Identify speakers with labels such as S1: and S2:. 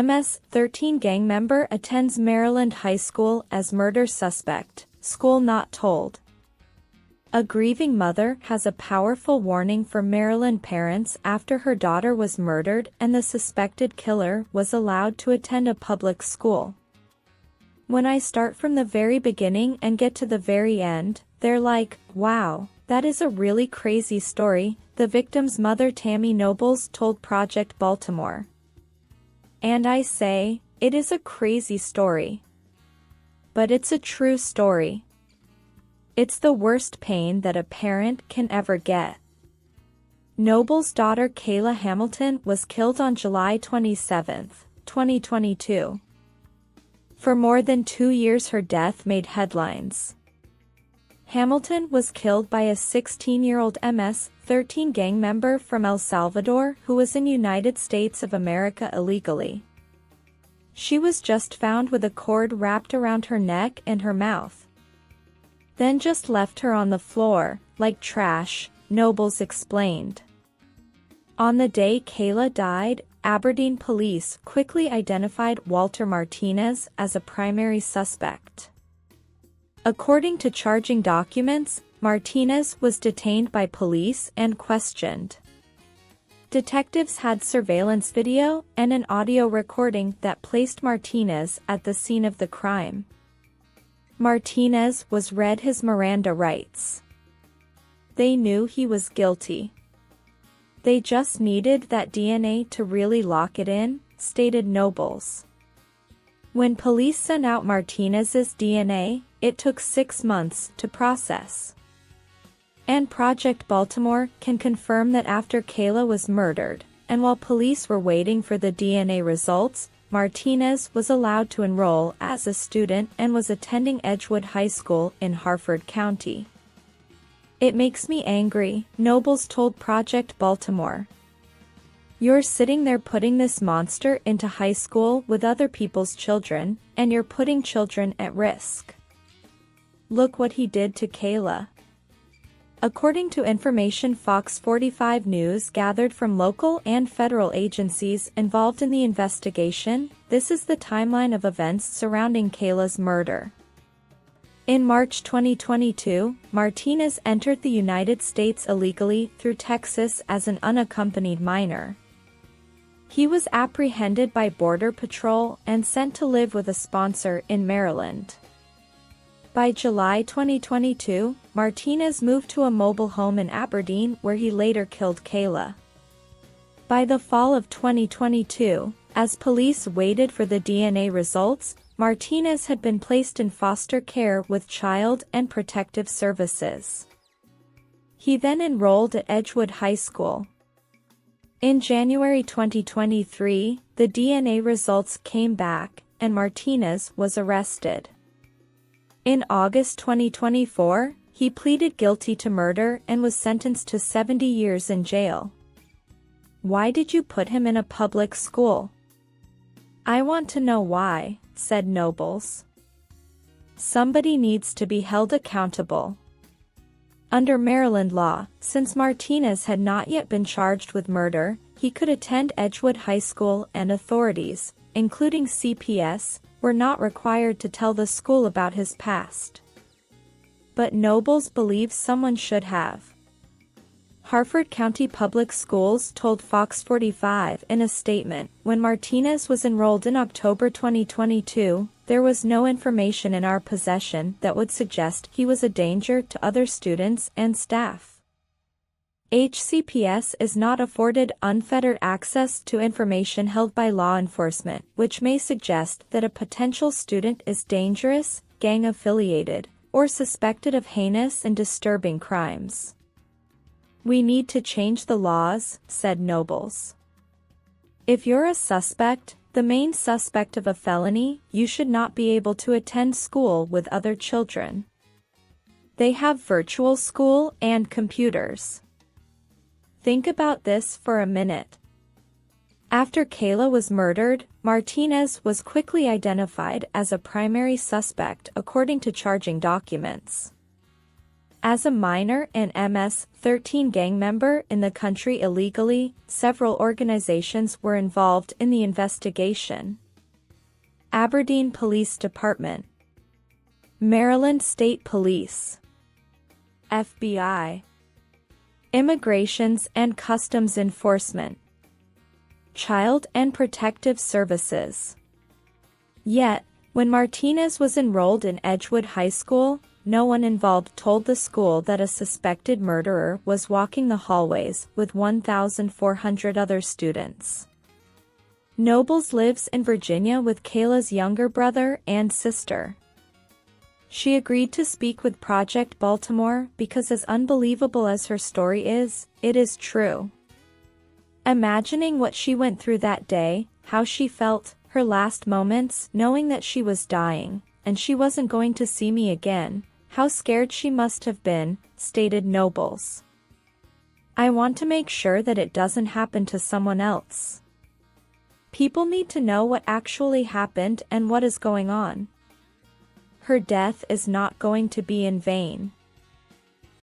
S1: MS-13 gang member attends Maryland high school as murder suspect, school not told. A grieving mother has a powerful warning for Maryland parents after her daughter was murdered and the suspected killer was allowed to attend a public school. When I start from the very beginning and get to the very end, they're like, wow, that is a really crazy story, the victim's mother Tammy Nobles told Project Baltimore. And I say, it is a crazy story. But it's a true story. It's the worst pain that a parent can ever get. Noble's daughter Kayla Hamilton was killed on July 27, 2022. For more than 2 years her death made headlines. Hamilton was killed by a 16-year-old MS-13 gang member from El Salvador who was in United States of America illegally. She was just found with a cord wrapped around her neck and her mouth. Then just left her on the floor, like trash, Nobles explained. On the day Kayla died, Aberdeen police quickly identified Walter Martinez as a primary suspect. According to charging documents, Martinez was detained by police and questioned. Detectives had surveillance video and an audio recording that placed Martinez at the scene of the crime. Martinez was read his Miranda rights. They knew he was guilty. They just needed that DNA to really lock it in, stated Nobles. When police sent out Martinez's DNA, it took 6 months to process. And Project Baltimore can confirm that after Kayla was murdered, and while police were waiting for the DNA results, Martinez was allowed to enroll as a student and was attending Edgewood High School in Harford County. It makes me angry, Nobles told Project Baltimore. You're sitting there putting this monster into high school with other people's children, and you're putting children at risk. Look what he did to Kayla. According to information Fox 45 News gathered from local and federal agencies involved in the investigation, this is the timeline of events surrounding Kayla's murder. In March 2022, Martinez entered the United States illegally through Texas as an unaccompanied minor. He was apprehended by Border Patrol and sent to live with a sponsor in Maryland. By July 2022, Martinez moved to a mobile home in Aberdeen where he later killed Kayla. By the fall of 2022, as police waited for the DNA results, Martinez had been placed in foster care with Child and Protective Services. He then enrolled at Edgewood High School. In January 2023, the DNA results came back, and Martinez was arrested. In August 2024, he pleaded guilty to murder and was sentenced to 70 years in jail. Why did you put him in a public school? I want to know why, said Nobles. Somebody needs to be held accountable. Under Maryland law, since Martinez had not yet been charged with murder, he could attend Edgewood High School and authorities, including CPS, were not required to tell the school about his past. But Nobles believes someone should have. Harford County Public Schools told Fox 45 in a statement, when Martinez was enrolled in October 2022, there was no information in our possession that would suggest he was a danger to other students and staff. HCPS is not afforded unfettered access to information held by law enforcement, which may suggest that a potential student is dangerous, gang-affiliated, or suspected of heinous and disturbing crimes. We need to change the laws, said Nobles. If you're a suspect, the main suspect of a felony, you should not be able to attend school with other children. They have virtual school and computers. Think about this for a minute. After Kayla was murdered, Martinez was quickly identified as a primary suspect according to charging documents. As a minor and MS-13 gang member in the country illegally, several organizations were involved in the investigation. Aberdeen Police Department, Maryland State Police, FBI, Immigrations and Customs Enforcement, Child and Protective Services. Yet, when Martinez was enrolled in Edgewood High School, no one involved told the school that a suspected murderer was walking the hallways with 1,400 other students. Nobles lives in Virginia with Kayla's younger brother and sister. She agreed to speak with Project Baltimore because, as unbelievable as her story is, it is true. Imagining what she went through that day, how she felt, her last moments, knowing that she was dying, and she wasn't going to see me again, how scared she must have been, stated Nobles. I want to make sure that it doesn't happen to someone else. People need to know what actually happened and what is going on. Her death is not going to be in vain.